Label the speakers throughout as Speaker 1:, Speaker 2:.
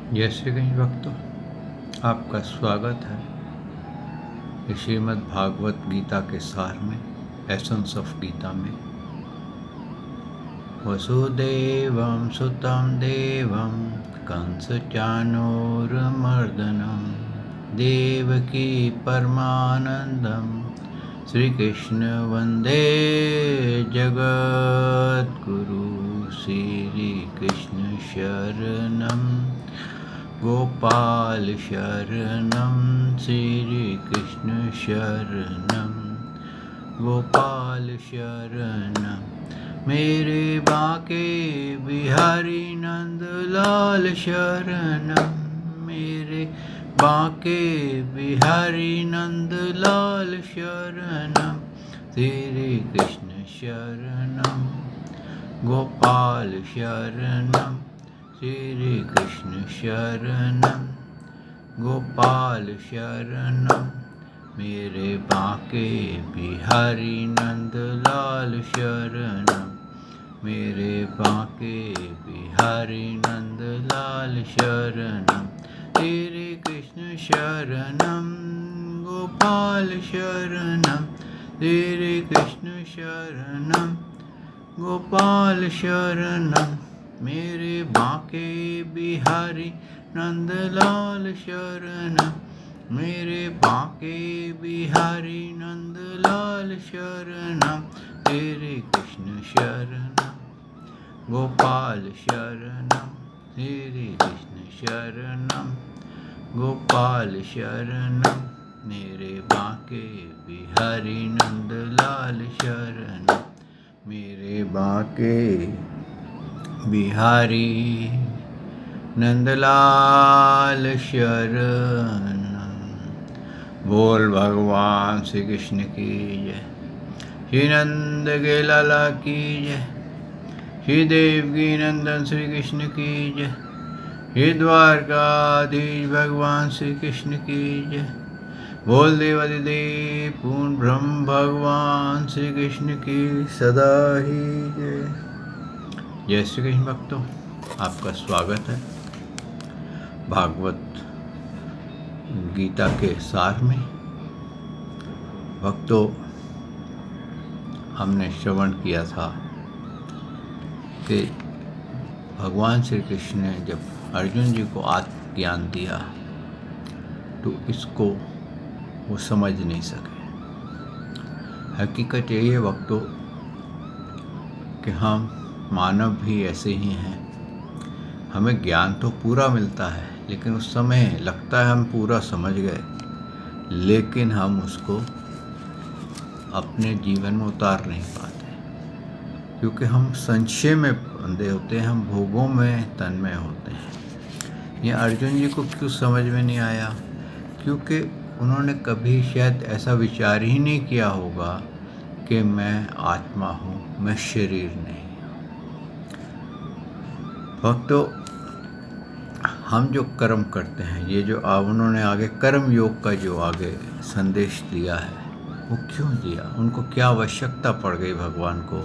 Speaker 1: जय श्री गणेश भक्तों, आपका स्वागत है श्रीमद् भागवत गीता के सार में, एसेंस ऑफ गीता में। वसुदेवं सुतं देवं कंसचाणूरमर्दनं देवकी परमानंदं श्रीकृष्ण वंदे जगद्गुरु। श्रीकृष्ण शरणं गोपाल शरणं, श्रीकृष्ण शरणं गोपाल शरणं। मेरे बाके बिहारी नंदलाल शरणं, मेरे बाके बिहारी नंदलाल शरणं, श्रीकृष्ण शरणं गोपाल शरणं, श्रीकृष्ण शरणं गोपाल शरणं। मेरे बाके बिहारी नंदलाल शरणं, मेरे बाके बिहारी नंदलाल शरणं, श्रीकृष्ण शरणं गोपाल शरणं, श्रीकृष्ण शरणं गोपाल शरणं। मेरे बाके बिहारी नंदलाल शरणं, मेरे बाके बिहारी नंदलाल शरणं, श्रीकृष्ण शरणं गोपाल शरणं, श्रीकृष्ण शरणं गोपाल शरणं। मेरे बाके बिहारी नंदलाल शरणं, मेरे बाके बिहारी नंदलाल शरणं। बोल भगवान श्री कृष्ण की जय, श्री नंद के लाला की जय, श्री देवकी नंदन श्री कृष्ण की जय, श्री द्वारकाधीश भगवान श्री कृष्ण की जय। बोल देवादिदेव पूर्ण ब्रह्म भगवान श्री कृष्ण की सदा ही जय। जय श्री कृष्ण भक्तों, आपका स्वागत है भागवत गीता के सार में। भक्तों, हमने श्रवण किया था कि भगवान श्री कृष्ण ने जब अर्जुन जी को आत्मज्ञान दिया तो इसको वो समझ नहीं सके। हकीकत यही है भक्तों कि हम मानव भी ऐसे ही हैं। हमें ज्ञान तो पूरा मिलता है, लेकिन उस समय लगता है हम पूरा समझ गए, लेकिन हम उसको अपने जीवन में उतार नहीं पाते, क्योंकि हम संशय में बंधे होते हैं, हम भोगों में तन्मय होते हैं। ये अर्जुन जी को क्यों समझ में नहीं आया? क्योंकि उन्होंने कभी शायद ऐसा विचार ही नहीं किया होगा कि मैं आत्मा हूँ, मैं शरीर नहीं। भक्तों, हम जो कर्म करते हैं, ये जो उन्होंने आगे कर्म योग का जो आगे संदेश दिया है, वो क्यों दिया? उनको क्या आवश्यकता पड़ गई भगवान को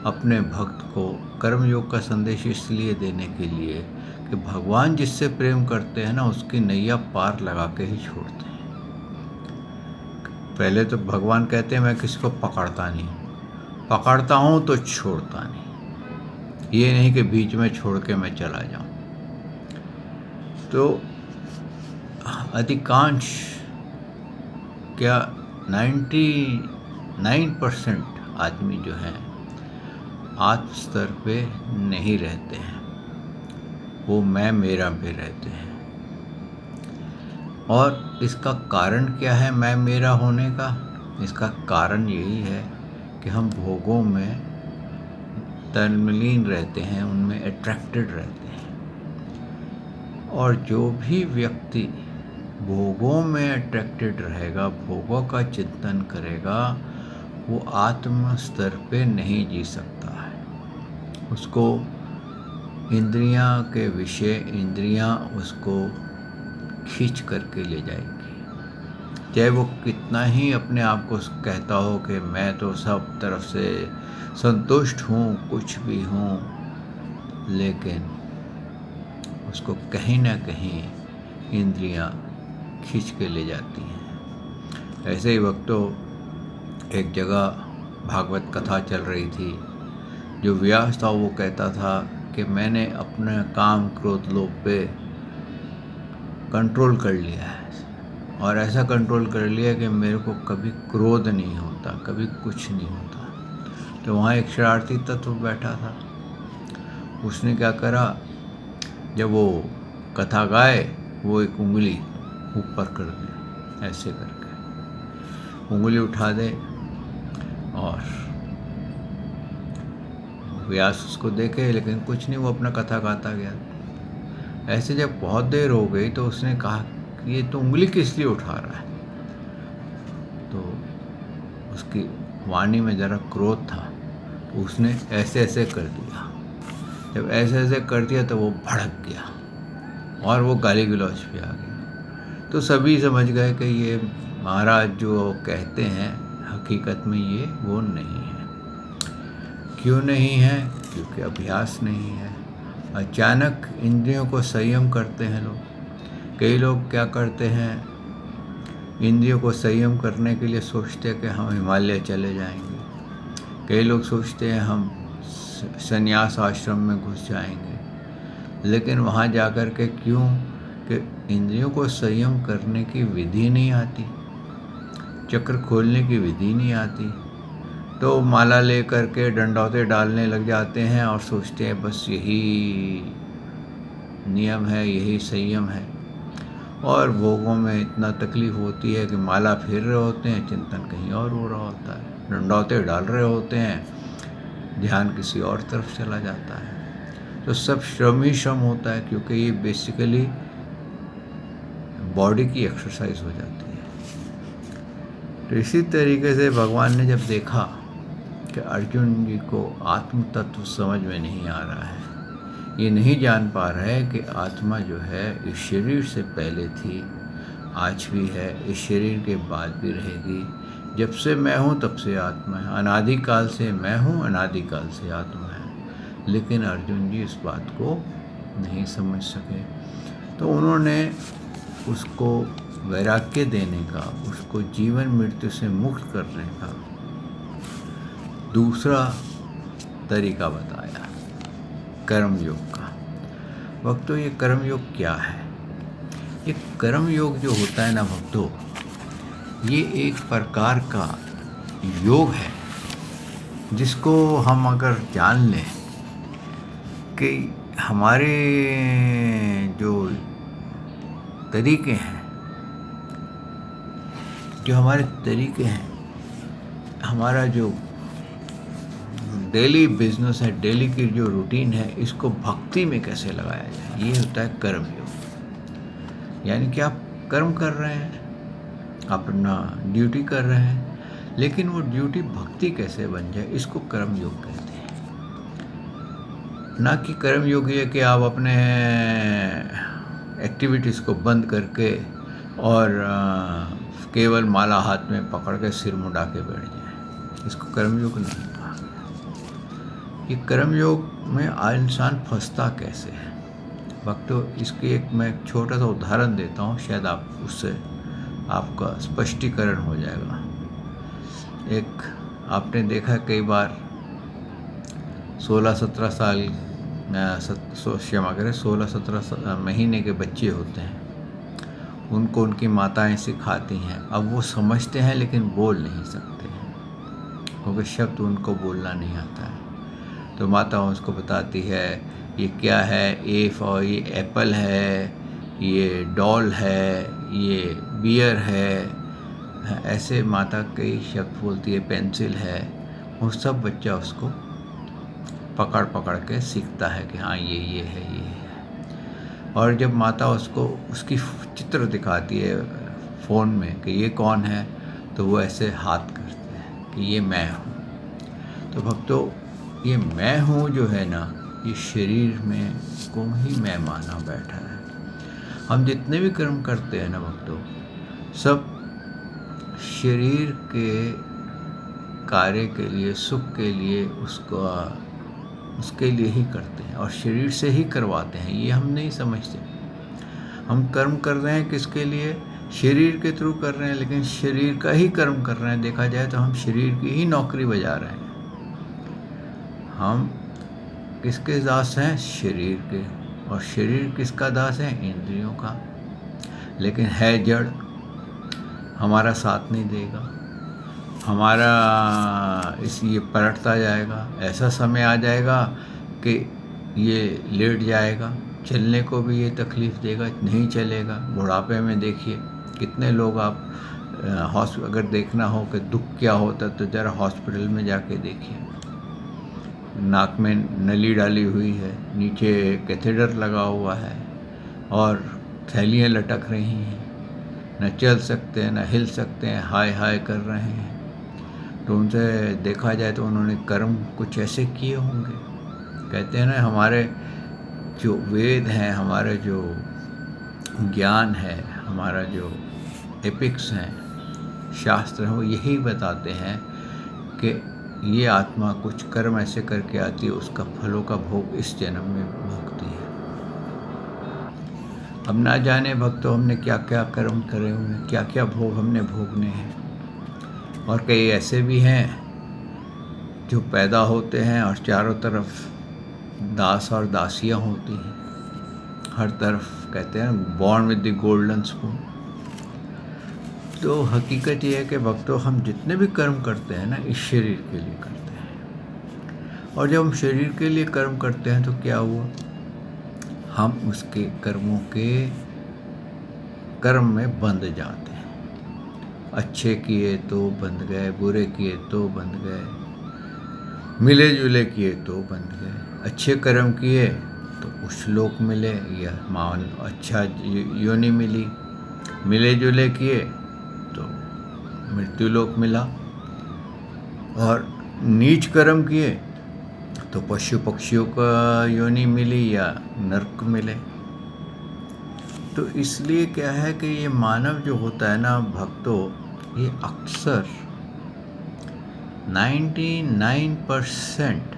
Speaker 1: अपने भक्त को कर्म योग का संदेश इसलिए देने के लिए कि भगवान जिससे प्रेम करते हैं ना, उसकी नैया पार लगा के ही छोड़ते हैं। पहले तो भगवान कहते हैं मैं किसी को पकड़ता नहीं, पकड़ता हूँ तो छोड़ता नहीं। ये नहीं कि बीच में छोड़ के मैं चला जाऊँ। तो अधिकांश क्या 99% आदमी जो हैं आत्म स्तर पे नहीं रहते हैं, वो मैं मेरा पे रहते हैं। और इसका कारण क्या है मैं मेरा होने का? इसका कारण यही है कि हम भोगों में तन्मलीन रहते हैं, उनमें अट्रैक्टेड रहते हैं। और जो भी व्यक्ति भोगों में अट्रैक्टेड रहेगा, भोगों का चिंतन करेगा, वो आत्म स्तर पे नहीं जी सकता है। उसको इंद्रियां के विषय, इंद्रियां उसको खींच करके ले जाएगी। चाहे वो कितना ही अपने आप को कहता हो कि मैं तो सब तरफ से संतुष्ट हूँ, कुछ भी हूँ, लेकिन उसको कहीं ना कहीं इंद्रियां खींच के ले जाती हैं। ऐसे ही वक्तों एक जगह भागवत कथा चल रही थी। जो व्यास था वो कहता था कि मैंने अपने काम क्रोध लोभ पे कंट्रोल कर लिया है, और ऐसा कंट्रोल कर लिया कि मेरे को कभी क्रोध नहीं होता, कभी कुछ नहीं होता। तो वहाँ एक शरारती तत्व बैठा था। उसने क्या करा, जब वो कथा गाए वो एक उंगली ऊपर कर दे, ऐसे करके उंगली उठा दे, और व्यास उसको देखे लेकिन कुछ नहीं, वो अपना कथा गाता गया। ऐसे जब बहुत देर हो गई तो उसने कहा कि ये तो उंगली किस लिए उठा रहा है। तो उसकी वाणी में ज़रा क्रोध था, तो उसने ऐसे ऐसे कर दिया। जब ऐसे ऐसे कर दिया तो वो भड़क गया और वो गाली गलौज पे आ गई। तो सभी समझ गए कि ये महाराज जो कहते हैं हकीकत में ये वो नहीं है। क्यों नहीं है? क्योंकि अभ्यास नहीं है। अचानक इंद्रियों को संयम करते हैं लोग। कई लोग क्या करते हैं, इंद्रियों को संयम करने के लिए सोचते हैं कि हम हिमालय चले जाएंगे। कई लोग सोचते हैं हम संन्यास आश्रम में घुस जाएंगे। लेकिन वहाँ जाकर के क्यों कि इंद्रियों को संयम करने की विधि नहीं आती, चक्र खोलने की विधि नहीं आती। तो माला ले करके डंडौते डालने लग जाते हैं और सोचते हैं बस यही नियम है, यही संयम है। और भोगों में इतना तकलीफ होती है कि माला फेर रहे होते हैं, चिंतन कहीं और हो रहा होता है, डंडौते डाल रहे होते हैं, ध्यान किसी और तरफ चला जाता है। तो सब श्रम ही श्रम होता है, क्योंकि ये बेसिकली बॉडी की एक्सरसाइज हो जाती है। तो इसी तरीके से भगवान ने जब देखा कि अर्जुन जी को आत्म तत्व समझ में नहीं आ रहा है, ये नहीं जान पा रहा है कि आत्मा जो है इस शरीर से पहले थी, आज भी है, इस शरीर के बाद भी रहेगी। जब से मैं हूँ तब से आत्मा है, अनादिकाल से मैं हूँ, अनादिकाल से आत्मा है। लेकिन अर्जुन जी इस बात को नहीं समझ सके। तो उन्होंने उसको वैराग्य देने का, उसको जीवन मृत्यु से मुक्त करने का दूसरा तरीका बताया, कर्मयोग का। भक्तों, ये कर्मयोग क्या है? ये कर्मयोग जो होता है ना भक्तों, ये एक प्रकार का योग है जिसको हम अगर जान लें कि हमारे जो तरीके हैं, हमारा जो डेली बिजनेस है, डेली की जो रूटीन है, इसको भक्ति में कैसे लगाया जाए, ये होता है कर्मयोग। यानी कि आप कर्म कर रहे हैं, अपना ड्यूटी कर रहे हैं, लेकिन वो ड्यूटी भक्ति कैसे बन जाए, इसको कर्मयोग कहते हैं। ना कि कर्मयोग ये कि आप अपने एक्टिविटीज़ को बंद करके और केवल माला हाथ में पकड़ के सिर मुड़ा के बैठ जाए, इसको कर्मयोग नहीं कहा। ये कर्मयोग में इंसान फंसता कैसे है भक्तों, इसकी एक मैं छोटा सा उदाहरण देता हूँ, शायद आप उससे आपका स्पष्टीकरण हो जाएगा। एक आपने देखा कई बार 16-17 साल, क्षमा करें, 16-17 महीने के बच्चे होते हैं, उनको उनकी माताएं सिखाती हैं। अब वो समझते हैं लेकिन बोल नहीं सकते हैं, क्योंकि शब्द उनको बोलना नहीं आता है। तो माता उसको बताती है ये क्या है, और ये एप्पल है, ये डॉल है, ये बियर है, ऐसे माता कई शब्द बोलती है, पेंसिल है। वो सब बच्चा उसको पकड़ पकड़ के सीखता है कि हाँ ये है, ये है। और जब माता उसको उसकी चित्र दिखाती है फ़ोन में कि ये कौन है, तो वो ऐसे हाथ करते हैं कि ये मैं हूँ। तो भक्तों, ये मैं हूँ जो है ना, ये शरीर में को ही मैं माना बैठा है। हम जितने भी कर्म करते हैं ना भक्तों, सब शरीर के कार्य के लिए, सुख के लिए उसका उसके लिए ही करते हैं और शरीर से ही करवाते हैं। ये हम नहीं समझते। हम कर्म कर रहे हैं किसके लिए? शरीर के थ्रू कर रहे हैं, लेकिन शरीर का ही कर्म कर रहे हैं। देखा जाए तो हम शरीर की ही नौकरी बजा रहे हैं। हम किसके दास हैं? शरीर के। और शरीर किसका दास है? इंद्रियों का। लेकिन है जड़, हमारा साथ नहीं देगा, हमारा ये पलटता जाएगा। ऐसा समय आ जाएगा कि ये लेट जाएगा, चलने को भी ये तकलीफ़ देगा, नहीं चलेगा। बुढ़ापे में देखिए कितने लोग आप अगर देखना हो कि दुख क्या होता तो ज़रा हॉस्पिटल में जाके देखिए। नाक में नली डाली हुई है, नीचे कैथेटर लगा हुआ है और थैलियाँ लटक रही हैं, न चल सकते हैं न हिल सकते हैं, हाय हाय कर रहे हैं। तो उनसे देखा जाए तो उन्होंने कर्म कुछ ऐसे किए होंगे। कहते हैं ना, हमारे जो वेद हैं, हमारे जो ज्ञान है, हमारा जो एपिक्स हैं, शास्त्र हैं, वो यही बताते हैं कि ये आत्मा कुछ कर्म ऐसे करके आती है, उसका फलों का भोग इस जन्म में भोगती है। अब ना जाने भक्तों हमने क्या क्या कर्म करे हुए हैं, क्या क्या भोग हमने भोगने हैं। और कई ऐसे भी हैं जो पैदा होते हैं और चारों तरफ दास और दासियां होती हैं, हर तरफ। कहते हैं born with the golden spoon. तो हकीकत ये है कि भक्तों हम जितने भी कर्म करते हैं ना, इस शरीर के लिए करते हैं। और जब हम शरीर के लिए कर्म करते हैं तो क्या हुआ? हम उसके कर्मों के कर्म में बंध जाते हैं। अच्छे किए तो बंध गए, बुरे किए तो बंध गए, मिले जुले किए तो बंध गए। अच्छे कर्म किए तो कुछ लोक मिले या मान अच्छा योनि मिली, मिले जुले किए तो मृत्यु लोक मिला, और नीच कर्म किए तो पशु पक्षियों का योनि मिली या नरक मिले। तो इसलिए क्या है कि ये मानव जो होता है ना भक्तों, ये अक्सर 99%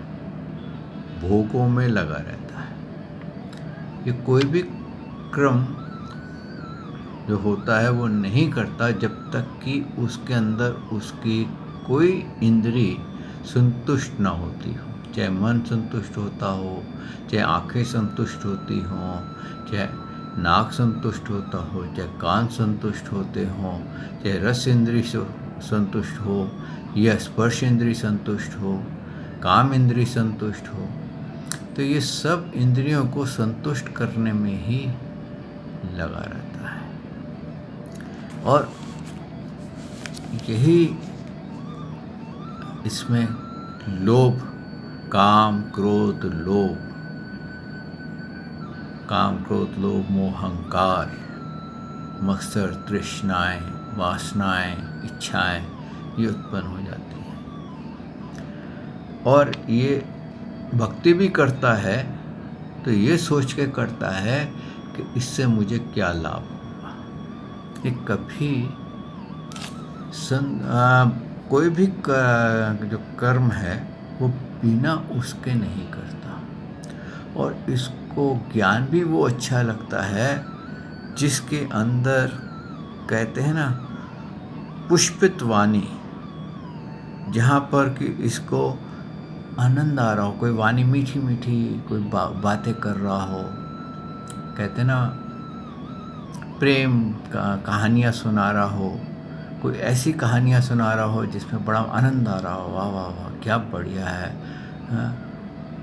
Speaker 1: भोगों में लगा रहता है। ये कोई भी क्रम जो होता है वो नहीं करता जब तक कि उसके अंदर उसकी कोई इंद्री संतुष्ट ना होती हो। चाहे मन संतुष्ट होता हो, चाहे आंखें संतुष्ट होती हों, चाहे नाक संतुष्ट होता हो, चाहे कान संतुष्ट होते हों, चाहे रस इंद्री संतुष्ट हो या स्पर्श इंद्री संतुष्ट हो, काम इंद्री संतुष्ट हो। तो ये सब इंद्रियों को संतुष्ट करने में ही लगा रहता है। और यही इसमें लोभ, काम क्रोध लोभ, काम क्रोध लोभ मोह अहंकार, मत्सर तृष्णाएं, वासनाएं, इच्छाएं ये उत्पन्न हो जाती हैं। और ये भक्ति भी करता है तो ये सोच के करता है कि इससे मुझे क्या लाभ होगा। ये कभी कोई भी जो कर्म है वो बिना उसके नहीं करता। और इसको ज्ञान भी वो अच्छा लगता है जिसके अंदर कहते हैं ना पुष्पित वाणी, जहाँ पर कि इसको आनंद आ रहा हो, कोई वाणी मीठी मीठी कोई बातें कर रहा हो, कहते ना प्रेम का कहानियाँ सुना रहा हो, कोई ऐसी कहानियाँ सुना रहा हो जिसमें बड़ा आनंद आ रहा हो, वाह वाह वाह क्या बढ़िया है।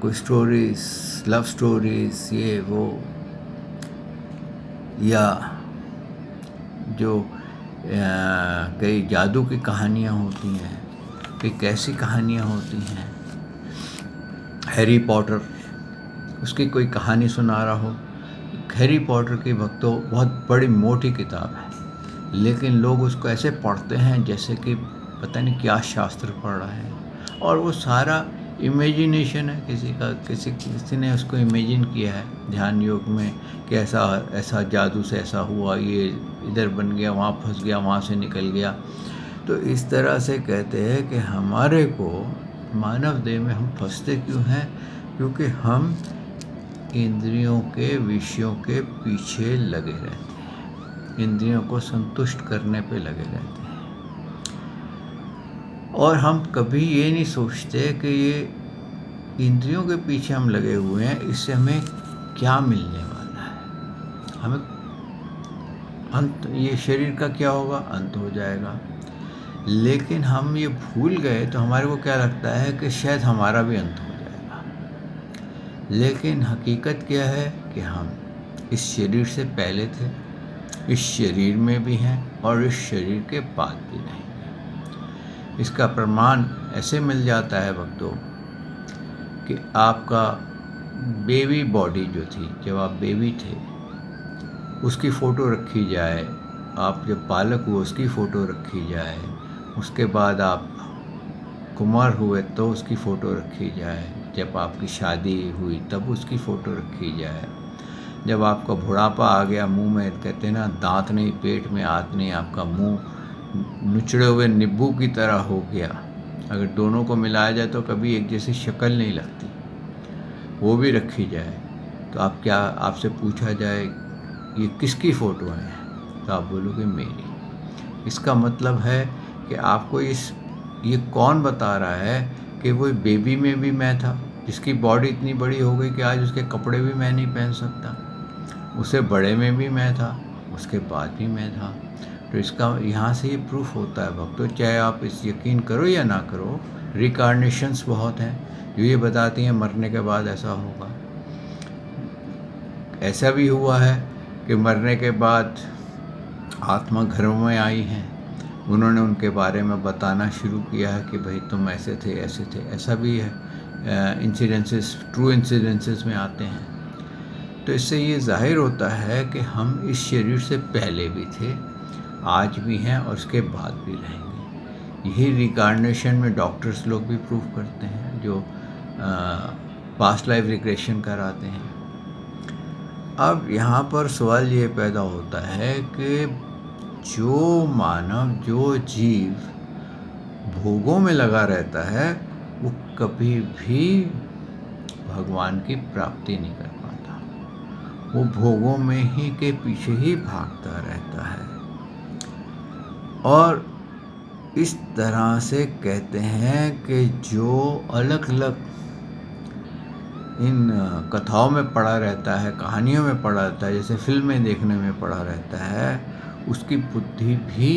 Speaker 1: कोई स्टोरीज, लव स्टोरीज, ये वो, या जो कई जादू की कहानियाँ होती हैं, कई कैसी कहानियाँ होती हैं। हैरी पॉटर, उसकी कोई कहानी सुना रहा हो। हैरी पॉटर की भक्तों बहुत बड़ी मोटी किताब है, लेकिन लोग उसको ऐसे पढ़ते हैं जैसे कि पता नहीं क्या शास्त्र पढ़ रहा है। और वो सारा इमेजिनेशन है किसी ने उसको इमेजिन किया है ध्यान योग में कि ऐसा जादू से ऐसा हुआ, ये इधर बन गया, वहाँ फंस गया, वहाँ से निकल गया। तो इस तरह से कहते हैं कि हमारे को मानव देह में हम फंसते क्यों हैं? क्योंकि हम इंद्रियों के विषयों के पीछे लगे रहते हैं, इंद्रियों को संतुष्ट करने पे लगे रहते हैं, और हम कभी ये नहीं सोचते कि ये इंद्रियों के पीछे हम लगे हुए हैं, इससे हमें क्या मिलने वाला है। हमें अंत, ये शरीर का क्या होगा, अंत हो जाएगा। लेकिन हम ये भूल गए तो हमारे को क्या लगता है कि शायद हमारा भी अंत हो जाएगा। लेकिन हकीकत क्या है कि हम इस शरीर से पहले थे, इस शरीर में भी हैं और इस शरीर के बाद भी रहेंगे। इसका प्रमाण ऐसे मिल जाता है भक्तों कि आपका बेबी बॉडी जो थी, जब आप बेबी थे उसकी फ़ोटो रखी जाए, आप जब बालक हुए उसकी फ़ोटो रखी जाए, उसके बाद आप कुमार हुए तो उसकी फ़ोटो रखी जाए, जब आपकी शादी हुई तब उसकी फ़ोटो रखी जाए, जब आपका बुढ़ापा आ गया, मुंह में कहते हैं ना दांत नहीं, पेट में आंत नहीं, आपका मुंह नुचड़े हुए नींबू की तरह हो गया, अगर दोनों को मिलाया जाए तो कभी एक जैसी शक्ल नहीं लगती, वो भी रखी जाए। तो आप क्या, आपसे पूछा जाए ये किसकी फ़ोटो है, तो आप बोलोगे मेरी। इसका मतलब है कि आपको ये कौन बता रहा है कि वो बेबी में भी मैं था, जिसकी बॉडी इतनी बड़ी हो गई कि आज उसके कपड़े भी मैं नहीं पहन सकता, उससे बड़े में भी मैं था, उसके बाद भी मैं था। तो इसका यहाँ से ये प्रूफ होता है भक्तों, चाहे आप इस यकीन करो या ना करो, रिकार्नेशंस बहुत हैं जो ये बताती हैं मरने के बाद ऐसा होगा। ऐसा भी हुआ है कि मरने के बाद आत्मा घरों में आई हैं, उन्होंने उनके बारे में बताना शुरू किया है कि भाई तुम ऐसे थे, ऐसे थे। ऐसा भी है, इंसिडेंसेस, ट्रू इंसिडेंसेस में आते हैं। तो इससे ये जाहिर होता है कि हम इस शरीर से पहले भी थे, आज भी हैं और उसके बाद भी रहेंगे। यही रिकार्नेशन में डॉक्टर्स लोग भी प्रूव करते हैं, जो पास्ट लाइफ रिग्रेशन कराते हैं। अब यहाँ पर सवाल ये पैदा होता है कि जो मानव, जो जीव भोगों में लगा रहता है, वो कभी भी भगवान की प्राप्ति नहीं कर पाता, वो भोगों में ही के पीछे ही भागता रहता है। और इस तरह से कहते हैं कि जो अलग अलग इन कथाओं में पड़ा रहता है, कहानियों में पड़ा रहता है, जैसे फिल्में देखने में पड़ा रहता है, उसकी बुद्धि भी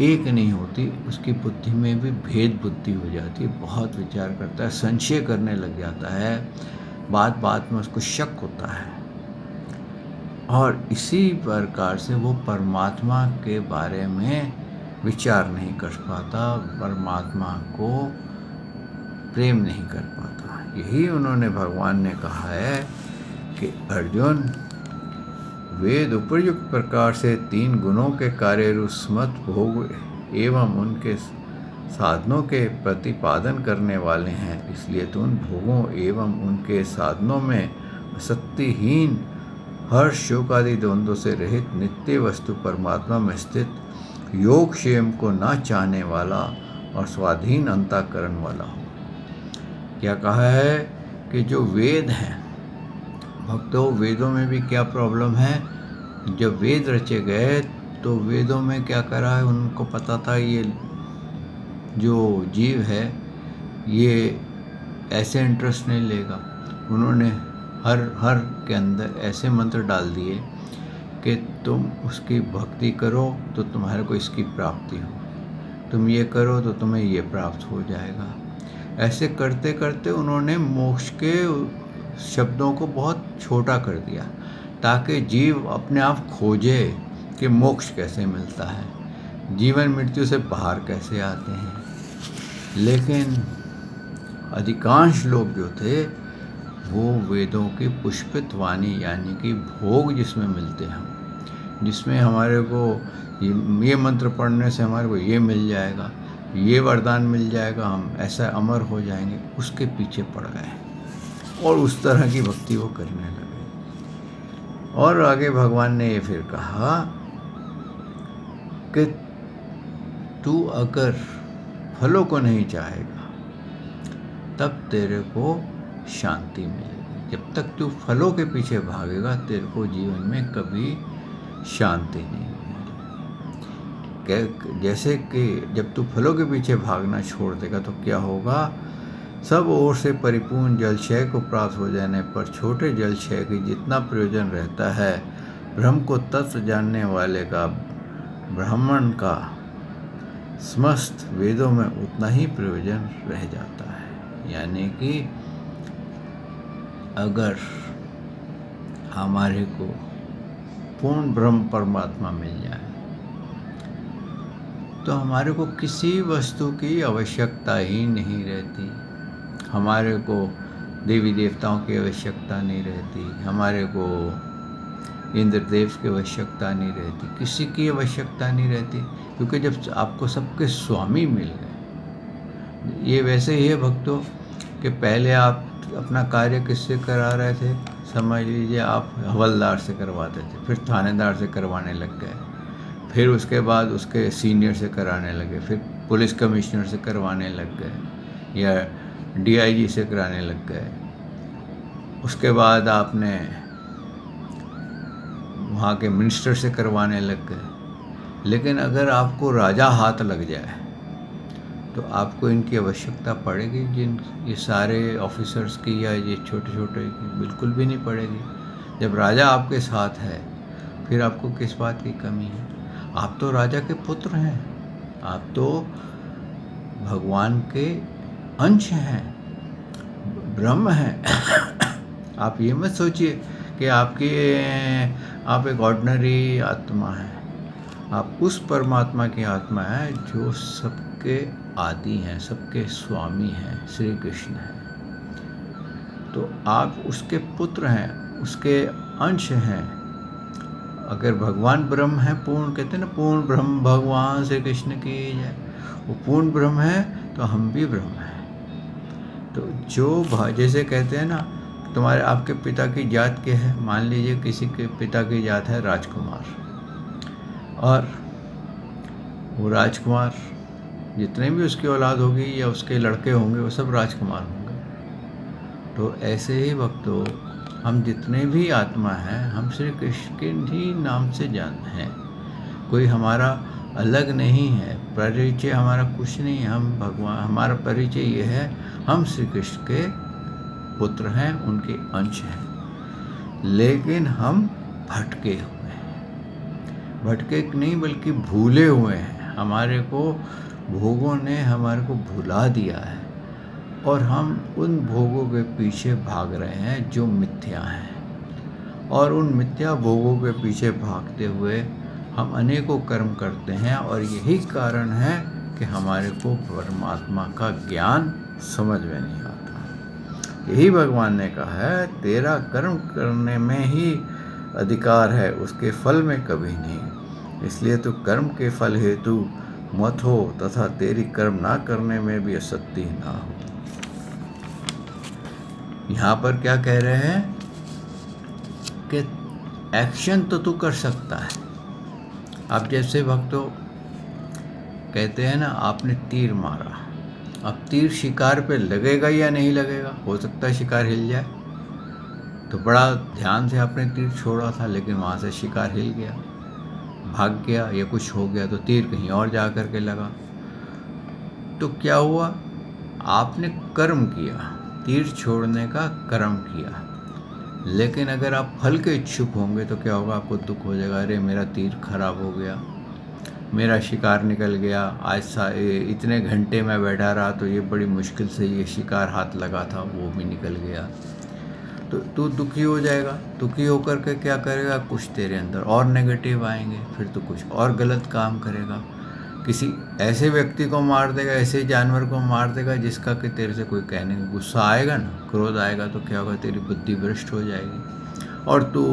Speaker 1: एक नहीं होती, उसकी बुद्धि में भी भेद बुद्धि हो जाती है, बहुत विचार करता है, संशय करने लग जाता है, बात बात में उसको शक होता है, और इसी प्रकार से वो परमात्मा के बारे में विचार नहीं कर पाता, परमात्मा को प्रेम नहीं कर पाता। यही उन्होंने, भगवान ने कहा है कि अर्जुन, वेद उपयुक्त प्रकार से 3 गुणों के कार्यरुष्मत भोग एवं उनके साधनों के प्रतिपादन करने वाले हैं, इसलिए तो उन भोगों एवं उनके साधनों में असक्तिहीन, हर्ष शोक आदि द्वंद्वों से रहित नित्य वस्तु परमात्मा में स्थित, योग क्षेम को न चाहने वाला और स्वाधीन अंतःकरण वाला हो। क्या कहा है कि जो वेद हैं भक्तों, वेदों में भी क्या प्रॉब्लम है, जब वेद रचे गए तो वेदों में क्या करा है, उनको पता था ये जो जीव है ये ऐसे इंटरेस्ट नहीं लेगा, उन्होंने हर के अंदर ऐसे मंत्र डाल दिए कि तुम उसकी भक्ति करो तो तुम्हारे को इसकी प्राप्ति हो, तुम ये करो तो तुम्हें ये प्राप्त हो जाएगा। ऐसे करते करते उन्होंने मोक्ष के शब्दों को बहुत छोटा कर दिया, ताकि जीव अपने आप खोजे कि मोक्ष कैसे मिलता है, जीवन मृत्यु से बाहर कैसे आते हैं। लेकिन अधिकांश लोग जो थे वो वेदों की पुष्पित वाणी, यानी कि भोग जिसमें मिलते हैं, जिसमें हमारे को ये मंत्र पढ़ने से हमारे को ये मिल जाएगा, ये वरदान मिल जाएगा, हम ऐसा अमर हो जाएंगे, उसके पीछे पड़ गए और उस तरह की भक्ति वो करने लगे। और आगे भगवान ने ये फिर कहा कि तू अगर फलों को नहीं चाहेगा तब तेरे को शांति मिलेगी। जब तक तू फलों के पीछे भागेगा तेरे को जीवन में कभी शांति नहीं मिलेगी। जैसे कि जब तू फलों के पीछे भागना छोड़ देगा तो क्या होगा, सब ओर से परिपूर्ण जलक्षय को प्राप्त हो जाने पर छोटे जलक्षय की जितना प्रयोजन रहता है, ब्रह्म को तत्व जानने वाले का ब्राह्मण का समस्त वेदों में उतना ही प्रयोजन रह जाता है। यानी कि अगर हमारे को पूर्ण ब्रह्म परमात्मा मिल जाए तो हमारे को किसी वस्तु की आवश्यकता ही नहीं रहती। हमारे को देवी देवताओं की आवश्यकता नहीं रहती, हमारे को इंद्रदेव की आवश्यकता नहीं रहती, किसी की आवश्यकता नहीं रहती, क्योंकि जब आपको सबके स्वामी मिल गए। ये वैसे ही है भक्तों कि पहले आप अपना कार्य किससे करा रहे थे, समझ लीजिए आप हवलदार से करवाते थे, फिर थानेदार से करवाने लग गए, फिर उसके बाद उसके सीनियर से कराने लगे, फिर पुलिस कमिश्नर से करवाने लग गए या DIG से कराने लग गए। उसके बाद आपने वहाँ के मिनिस्टर से करवाने लग गए। लेकिन अगर आपको राजा हाथ लग जाए तो आपको इनकी आवश्यकता पड़ेगी, जिन ये सारे ऑफिसर्स की या ये छोटे छोटे की बिल्कुल भी नहीं पड़ेगी। जब राजा आपके साथ है फिर आपको किस बात की कमी है। आप तो राजा के पुत्र हैं, आप तो भगवान के अंश हैं, ब्रह्म हैं। आप ये मत सोचिए कि आप एक ऑर्डिनरी आत्मा हैं। आप उस परमात्मा की आत्मा है जो सबके आदि हैं, सबके स्वामी हैं, श्री कृष्ण हैं। तो आप उसके पुत्र हैं, उसके अंश हैं। अगर भगवान ब्रह्म है, पूर्ण कहते हैं ना, पूर्ण ब्रह्म भगवान श्री कृष्ण की जय, वो पूर्ण ब्रह्म है तो हम भी ब्रह्म हैं। तो जो जैसे कहते हैं ना, तुम्हारे आपके पिता की जात क्या है, मान लीजिए किसी के पिता की जात है राजकुमार, और वो राजकुमार जितने भी उसकी औलाद होगी या उसके लड़के होंगे वो सब राजकुमार होंगे। तो ऐसे ही भक्तों हम जितने भी आत्मा हैं हम श्री कृष्ण के ही नाम से जानते हैं, कोई हमारा अलग नहीं है, परिचय हमारा कुछ नहीं है। हम भगवान, हमारा परिचय ये है हम श्री कृष्ण के पुत्र हैं, उनके अंश हैं। लेकिन हम भटके हुए हैं, भटके नहीं बल्कि भूले हुए हैं। हमारे को भोगों ने हमारे को भुला दिया है और हम उन भोगों के पीछे भाग रहे हैं जो मिथ्या हैं। और उन मिथ्या भोगों के पीछे भागते हुए हम अनेकों कर्म करते हैं, और यही कारण है कि हमारे को परमात्मा का ज्ञान समझ में नहीं आता। यही भगवान ने कहा है, तेरा कर्म करने में ही अधिकार है, उसके फल में कभी नहीं। इसलिए तू कर्म के फल हेतु मत हो तथा तेरी कर्म ना करने में भी असक्ति ना हो। यहाँ पर क्या कह रहे हैं कि एक्शन तो तू कर सकता है। अब जैसे भक्तों कहते हैं ना, आपने तीर मारा, अब तीर शिकार पे लगेगा या नहीं लगेगा, हो सकता है शिकार हिल जाए। तो बड़ा ध्यान से आपने तीर छोड़ा था, लेकिन वहाँ से शिकार हिल गया, भाग गया या कुछ हो गया, तो तीर कहीं और जा कर के लगा। तो क्या हुआ, आपने कर्म किया, तीर छोड़ने का कर्म किया। लेकिन अगर आप फल के इच्छुक होंगे तो क्या होगा, आपको दुख हो जाएगा, अरे मेरा तीर खराब हो गया, मेरा शिकार निकल गया, आज इतने घंटे मैं बैठा रहा तो ये बड़ी मुश्किल से ये शिकार हाथ लगा था, वो भी निकल गया। तो तू दुखी हो जाएगा। दुखी होकर के क्या करेगा, कुछ तेरे अंदर और नेगेटिव आएंगे, फिर तो कुछ और गलत काम करेगा, किसी ऐसे व्यक्ति को मार देगा, ऐसे जानवर को मार देगा जिसका कि तेरे से कोई कहने का गुस्सा आएगा ना, क्रोध आएगा, तो क्या होगा, तेरी बुद्धि भ्रष्ट हो जाएगी और तू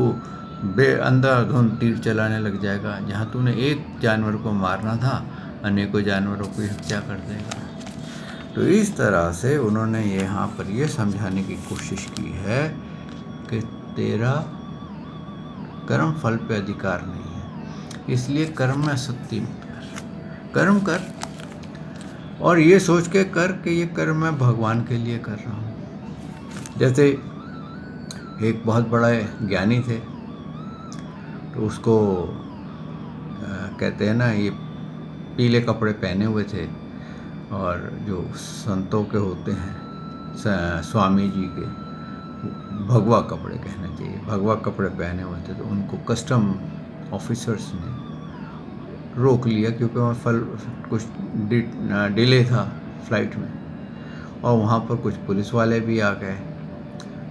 Speaker 1: अंधाधुंध तीर चलाने लग जाएगा। जहाँ तूने एक जानवर को मारना था, अनेकों जानवरों की हत्या कर देगा। तो इस तरह से उन्होंने यहाँ पर ये समझाने की कोशिश की है कि तेरा कर्म फल पे अधिकार नहीं है, इसलिए कर्म में असक्ति मत कर, कर्म कर और ये सोच के कर कि ये कर्म मैं भगवान के लिए कर रहा हूँ। जैसे एक बहुत बड़ा ज्ञानी थे, तो उसको कहते हैं ना, ये पीले कपड़े पहने हुए थे, और जो संतों के होते हैं, स्वामी जी के, भगवा कपड़े कहना चाहिए, भगवा कपड़े पहने हुए थे, तो उनको कस्टम ऑफिसर्स ने रोक लिया, क्योंकि वहाँ कुछ डिले था फ्लाइट में, और वहाँ पर कुछ पुलिस वाले भी आ गए,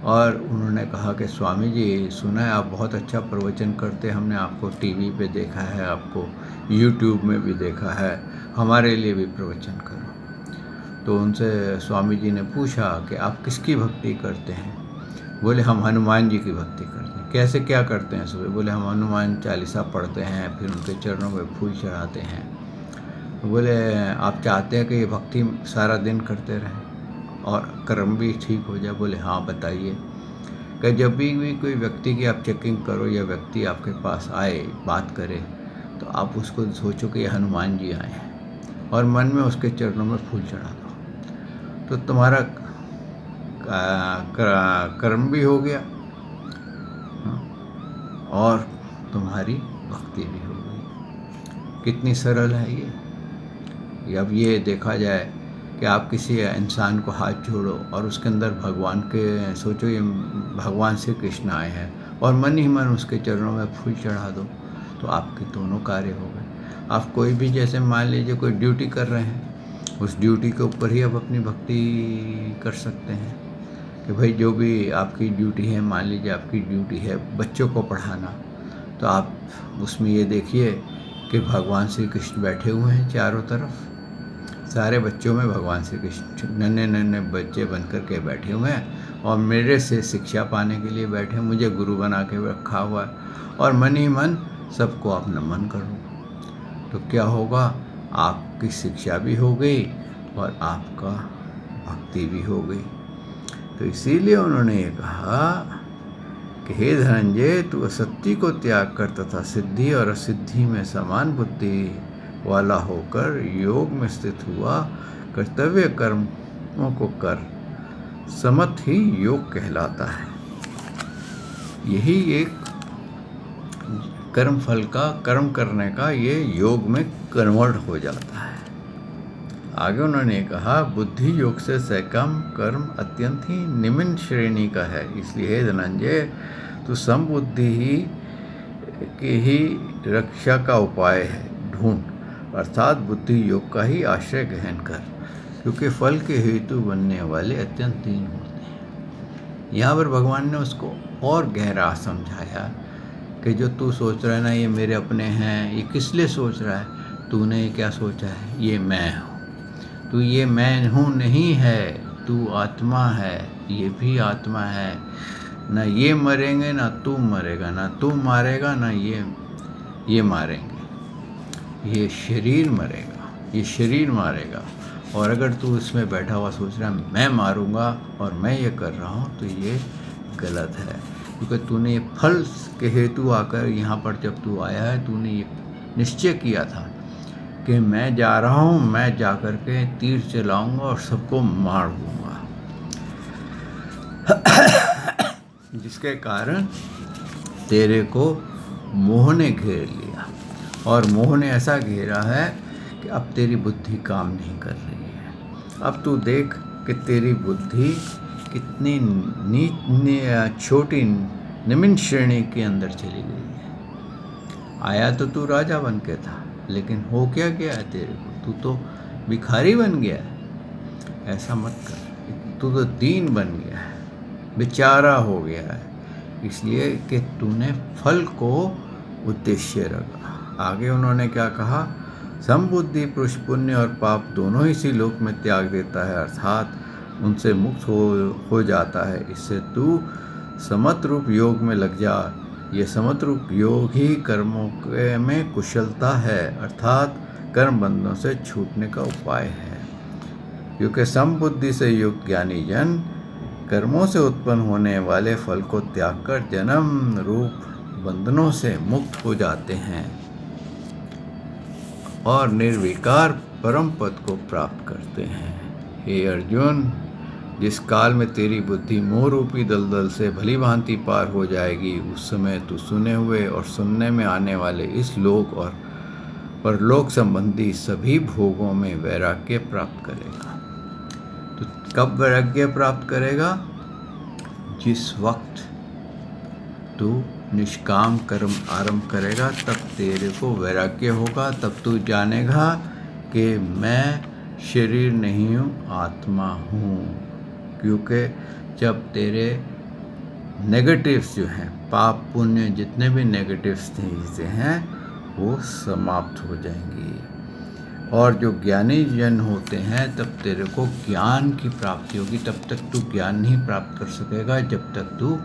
Speaker 1: और उन्होंने कहा कि स्वामी जी, सुना है आप बहुत अच्छा प्रवचन करते, हमने आपको टीवी पे देखा है, आपको यूट्यूब में भी देखा है, हमारे लिए भी प्रवचन करो। तो उनसे स्वामी जी ने पूछा कि आप किसकी भक्ति करते हैं? बोले हम हनुमान जी की भक्ति करते हैं। कैसे, क्या करते हैं सुबह? बोले हम हनुमान चालीसा पढ़ते हैं, फिर उनके चरणों में फूल चढ़ाते हैं। बोले आप चाहते हैं कि ये भक्ति सारा दिन करते रहें और कर्म भी ठीक हो जाए? बोले हाँ, बताइए। कि जब भी कोई व्यक्ति की आप चेकिंग करो, या व्यक्ति आपके पास आए, बात करे, तो आप उसको सोचो कि ये हनुमान जी आए हैं, और मन में उसके चरणों में फूल चढ़ा दो, तो तुम्हारा कर्म भी हो गया और तुम्हारी भक्ति भी हो गई। कितनी सरल है ये। अब ये देखा जाए कि आप किसी इंसान को हाथ जोड़ो और उसके अंदर भगवान के, सोचो ये भगवान श्री कृष्ण आए हैं, और मन ही मन उसके चरणों में फूल चढ़ा दो, तो आपके दोनों कार्य हो गए। आप कोई भी, जैसे मान लीजिए कोई ड्यूटी कर रहे हैं, उस ड्यूटी के ऊपर ही आप अपनी भक्ति कर सकते हैं। कि भाई जो भी आपकी ड्यूटी है, मान लीजिए आपकी ड्यूटी है बच्चों को पढ़ाना, तो आप उसमें ये देखिए कि भगवान श्री कृष्ण बैठे हुए हैं चारों तरफ, सारे बच्चों में भगवान श्री कृष्ण नन्हे नन्हे बच्चे बन कर के बैठे हुए हैं, और मेरे से शिक्षा पाने के लिए बैठे, मुझे गुरु बना के रखा हुआ है, और मन ही मन सबको आप नमन करो, तो क्या होगा? आपकी शिक्षा भी हो गई और आपका भक्ति भी हो गई। तो इसीलिए उन्होंने ये कहा कि हे धनंजय, तू असत्य को त्याग कर तथा सिद्धि और असिद्धि में समान बुद्धि वाला होकर योग में स्थित हुआ, कर्तव्य कर्मों को कर, समत ही योग कहलाता है। यही एक कर्म फल का, कर्म करने का, ये योग में कन्वर्ट हो जाता है। आगे उन्होंने कहा, बुद्धि योग से सैकम कर्म अत्यंत ही निम्न श्रेणी का है, इसलिए हे धनंजय, तू समबुद्धि ही की ही रक्षा का उपाय है ढूंढ, अर्थात बुद्धि योग का ही आश्रय ग्रहण कर, क्योंकि फल के हेतु बनने वाले अत्यंत दीन होते हैं। यहाँ पर भगवान ने उसको और गहरा समझाया कि जो तू सोच रहा है ना, ये मेरे अपने हैं, ये किस लिए सोच रहा है? तूने क्या सोचा है? ये मैं हूँ। तू ये मैं हूँ नहीं है, तू आत्मा है, ये भी आत्मा है। ना ये मरेंगे, ना तू मरेगा, ना तू मारेगा, ना ये मारेंगे। ये शरीर मरेगा, ये शरीर मारेगा। और अगर तू इसमें बैठा हुआ सोच रहा है मैं मारूंगा और मैं ये कर रहा हूँ, तो ये गलत है, क्योंकि तूने ये फल के हेतु आकर यहाँ पर जब तू आया है, तूने ये निश्चय किया था कि मैं जा रहा हूँ, मैं जा कर के तीर चलाऊंगा और सबको मार दूंगा, जिसके कारण तेरे को मोह ने घेर लिया। और मोह ने ऐसा घेरा है कि अब तेरी बुद्धि काम नहीं कर रही है। अब तू देख कि तेरी बुद्धि कितनी छोटी निम्न श्रेणी के अंदर चली गई है। आया तो तू राजा बन के था, लेकिन हो क्या गया है तेरे को? तू तो भिखारी बन गया है। ऐसा मत कर, तू तो दीन बन गया है, बेचारा हो गया है, इसलिए कि तूने फल को उद्देश्य रखा। आगे उन्होंने क्या कहा? समबुद्धि पुरुष पुण्य और पाप दोनों ही इसी लोक में त्याग देता है, अर्थात उनसे मुक्त हो जाता है। इससे तू समत रूप योग में लग जा। ये समत रूप योग ही कर्मों में कुशलता है, अर्थात कर्म बंधनों से छूटने का उपाय है। क्योंकि समबुद्धि से युक्त ज्ञानी जन कर्मों से उत्पन्न होने वाले फल को त्याग कर जन्म रूप बंधनों से मुक्त हो जाते हैं और निर्विकार परम पद को प्राप्त करते हैं। हे अर्जुन, जिस काल में तेरी बुद्धि मोह रूपी दलदल से भली भांति पार हो जाएगी, उस समय तू सुने हुए और सुनने में आने वाले इस लोक और परलोक संबंधी सभी भोगों में वैराग्य प्राप्त करेगा। तो कब वैराग्य प्राप्त करेगा? जिस वक्त तू निष्काम कर्म आरंभ करेगा, तब तेरे को वैराग्य होगा। तब तू जानेगा कि मैं शरीर नहीं हूँ, आत्मा हूँ। क्योंकि जब तेरे नेगेटिव्स जो हैं, पाप पुण्य जितने भी नेगेटिव्स चीज़ें हैं, वो समाप्त हो जाएंगी। और जो ज्ञानी जन होते हैं, तब तेरे को ज्ञान की प्राप्ति होगी। तब तक तू ज्ञान नहीं प्राप्त कर सकेगा जब तक तू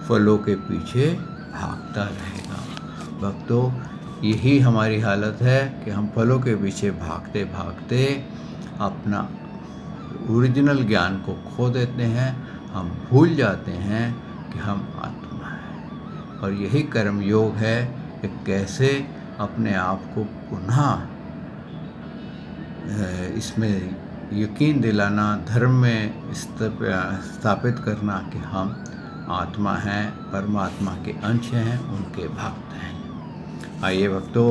Speaker 1: फलों के पीछे भागता रहेगा। भक्तों, यही हमारी हालत है कि हम फलों के पीछे भागते भागते अपना ओरिजिनल ज्ञान को खो देते हैं। हम भूल जाते हैं कि हम आत्मा हैं। और यही कर्म योग है कि कैसे अपने आप को पुनः इसमें यकीन दिलाना, धर्म में स्थापित करना कि हम आत्मा हैं, परमात्मा के अंश हैं, उनके भक्त हैं। आइए भक्तों,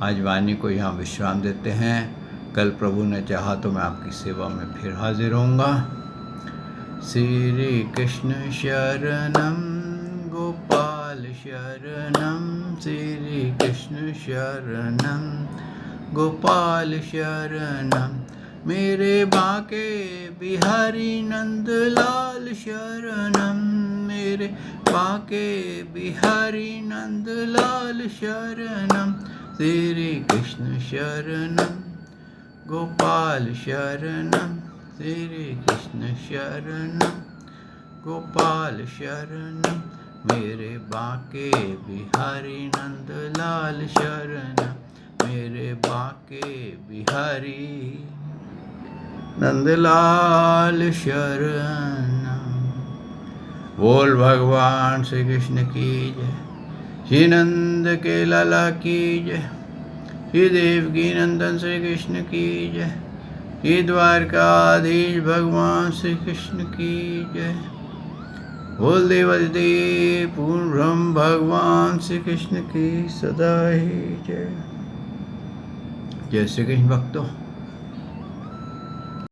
Speaker 1: आज वाणी को यहाँ विश्राम देते हैं। कल प्रभु ने चाहा तो मैं आपकी सेवा में फिर हाजिर होऊंगा। श्री कृष्ण शरणम गोपाल शरणम, श्री कृष्ण शरणम गोपाल शरणम, मेरे बाके बिहारी नंदलाल शरणम, मेरे बाके बिहारी नंदलाल शरणम, श्री कृष्ण शरणम गोपाल शरणम, श्री कृष्ण शरणम गोपाल शरणम, मेरे बाके बिहारी नंदलाल शरणम, मेरे बाके बिहारी नंदलाल शरणम। बोल भगवान श्री कृष्ण की जय, श्री नंद के लाला की जय, श्री देवकी नंदन श्री कृष्ण की जय, श्री द्वारकाधीश भगवान श्री कृष्ण की जय। बोल देवाधिदेव पूर्ण ब्रह्म भगवान श्री कृष्ण की सदा ही जय। जय श्री कृष्ण भक्तों।